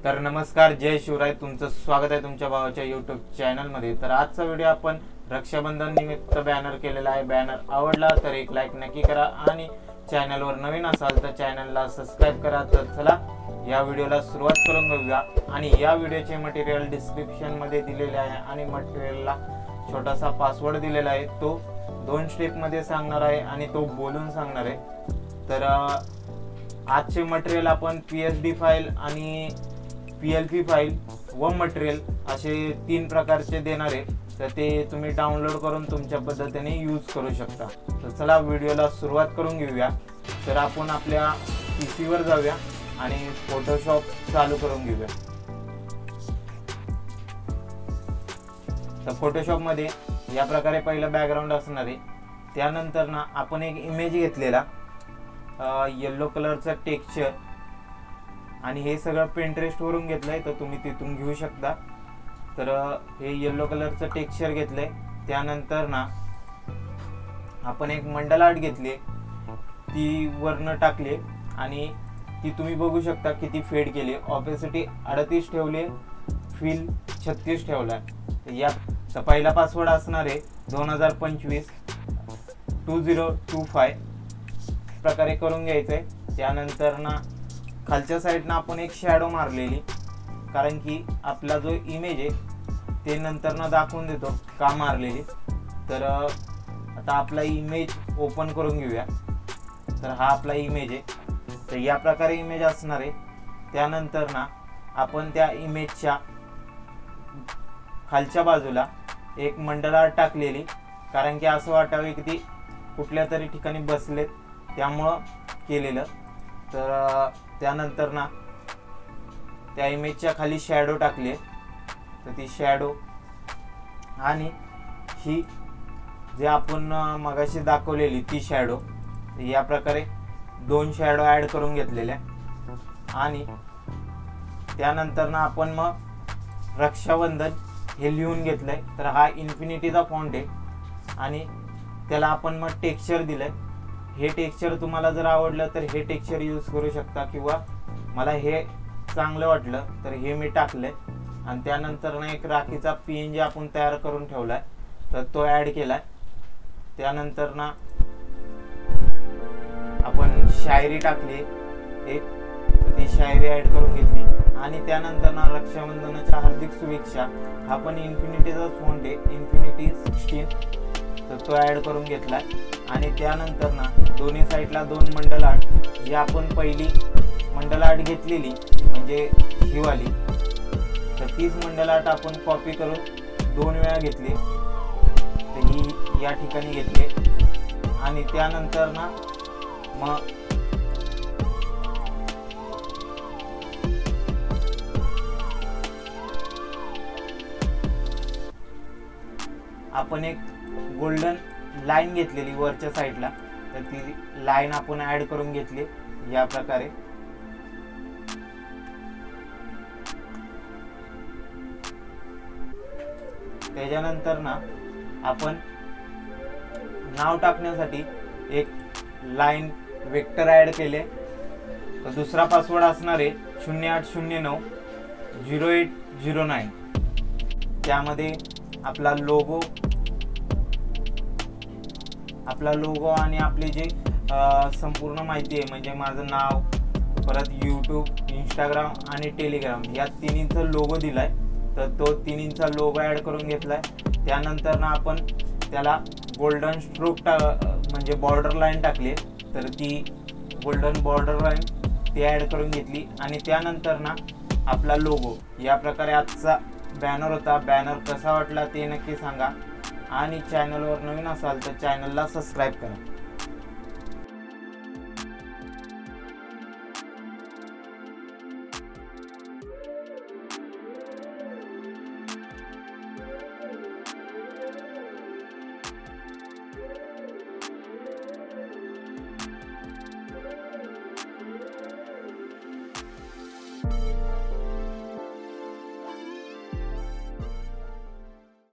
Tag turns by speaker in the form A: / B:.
A: तर नमस्कार, जय शिवराय. तुमचं स्वागत आहे तुमच्या भावाच्या यूट्यूब चॅनलमध्ये. तर आजचा व्हिडिओ आपण रक्षाबंधन निमित्त बॅनर केलेला आहे. बॅनर आवडला तर एक लाईक नक्की करा आणि चॅनलवर नवीन असाल तर चॅनलला सबस्क्राईब करा. तर चला या व्हिडिओला सुरुवात करून घेऊया. आणि या व्हिडिओचे मटेरियल डिस्क्रिप्शनमध्ये दिलेले आहे आणि मटेरियलला छोटासा पासवर्ड दिलेला आहे. तो 2 स्टेपमध्ये सांगणार आहे आणि तो बोलून सांगणार आहे. तर आजचे मटेरियल आपण PSD फाईल आणि PLP फाईल व मटेरियल असे 3 प्रकारचे देणार आहे. तर ते तुम्ही डाउनलोड करून तुमच्या पद्धतीने यूज करू शकता. तर चला व्हिडिओला सुरुवात करून घेऊया. तर आपण आपल्या PC वर जाऊया आणि फोटोशॉप चालू करून घेऊया. तर फोटोशॉप मध्ये या प्रकारे पहिलं बॅकग्राऊंड असणार आहे. त्यानंतर ना आपण एक इमेज घेतलेला येलो कलरचा टेक्स्चर आणि हे सगळं Pinterest वरून घेतलंय, तर तुम्ही तिथून घेऊ शकता. तर हे येलो कलरचं टेक्स्चर घेतलंय. त्यानंतर ना आपण एक मंडल आर्ट घेतली, ती वरनं टाकली आणि ती तुम्ही बघू शकता किती फेड केली. ऑपेसिटी 38 ठेवली, फिल 36 ठेवला. या पहिला पासवर्ड असणार आहे 2025 2025 प्रकारे करून घ्यायचंय. त्यानंतर ना खालच्या साईडनं आपण एक शॅडो मारलेली, कारण की आपला जो इमेज आहे ते नंतर ना दाखवून देतो का मारलेली. तर आता आपला इमेज ओपन करून घेऊया. तर हा आपला इमेज आहे. तर या प्रकारे इमेज असणार आहे. त्यानंतर ना आपण त्या इमेजच्या खालच्या बाजूला एक मंडल आर्ट टाकलेली, कारण की असं वाटावे की ती कुठल्या तरी ठिकाणी बसलेत, त्यामुळं केलेलं. तर त्यानंतर ना त्या इमेजच्या खाली शॅडो टाकले, तर ती शॅडो आणि ही जे आपण मगाशी दाखवलेली ती शॅडो, या प्रकारे 2 शॅडो ॲड करून घेतलेल्या. आणि त्यानंतर ना आपण मग रक्षाबंधन हे लिहून घेतलंय. तर हा इन्फिनिटीचा फॉन्ट आहे आणि त्याला आपण मग टेक्स्चर दिलंय. हे टेक्स्चर तुम्हाला जर आवडलं तर हे टेक्स्चर यूज करू शकता, किंवा मला हे चांगलं वाटलं तर हे मी टाकलंय. आणि त्यानंतर ना एक राखीचा PNG आपण तयार करून ठेवलाय, तर तो ॲड केलाय. त्यानंतर ना आपण शायरी टाकली एक, तर ती शायरी ॲड करून घेतली. आणि त्यानंतर ना रक्षाबंधनाच्या हार्दिक शुभेच्छा हा पण इन्फिनिटीचा फॉन्ट आहे, इन्फिनिटी 16, तर तो ॲड करून घेतलाय. आणि त्यानंतर ना दोन्ही साईडला 2 मंडल आर्ट, जी आपण पहिली मंडल आर्ट घेतलेली म्हणजे ही वाली, तर तीच मंडल आर्ट आपण कॉपी करून 2 वेळा घेतली. तर ही या ठिकाणी घेतली. आणि त्यानंतर ना मग आपण एक गोल्डन लाईन घेतलेली वरच्या साईडला, तर ती लाईन आपण ऍड करून घेतली या प्रकारे. त्याच्यानंतर ना आपण नाव टाकण्यासाठी एक लाईन वेक्टर ऍड केले. तर दुसरा पासवर्ड असणार आहे 0809 0809. त्यामध्ये आपला लोगो आणि आपली जी संपूर्ण माहिती आहे, म्हणजे माझं नाव, परत यूट्यूब, इंस्टाग्राम आणि टेलिग्राम या तिन्हीचा लोगो दिलाय. तर तो तिन्हीचा लोगो ॲड करून घेतलाय. त्यानंतर ना आपण त्याला गोल्डन स्ट्रोक म्हणजे बॉर्डर लाईन टाकली, तर ती गोल्डन बॉर्डर लाईन ती ॲड करून घेतली. आणि त्यानंतर ना आपला लोगो. या प्रकारे आजचा बॅनर होता. बॅनर कसा वाटला ते नक्की सांगा आणि चॅनलवर नवीन असाल तर चॅनलला सबस्क्राईब करा.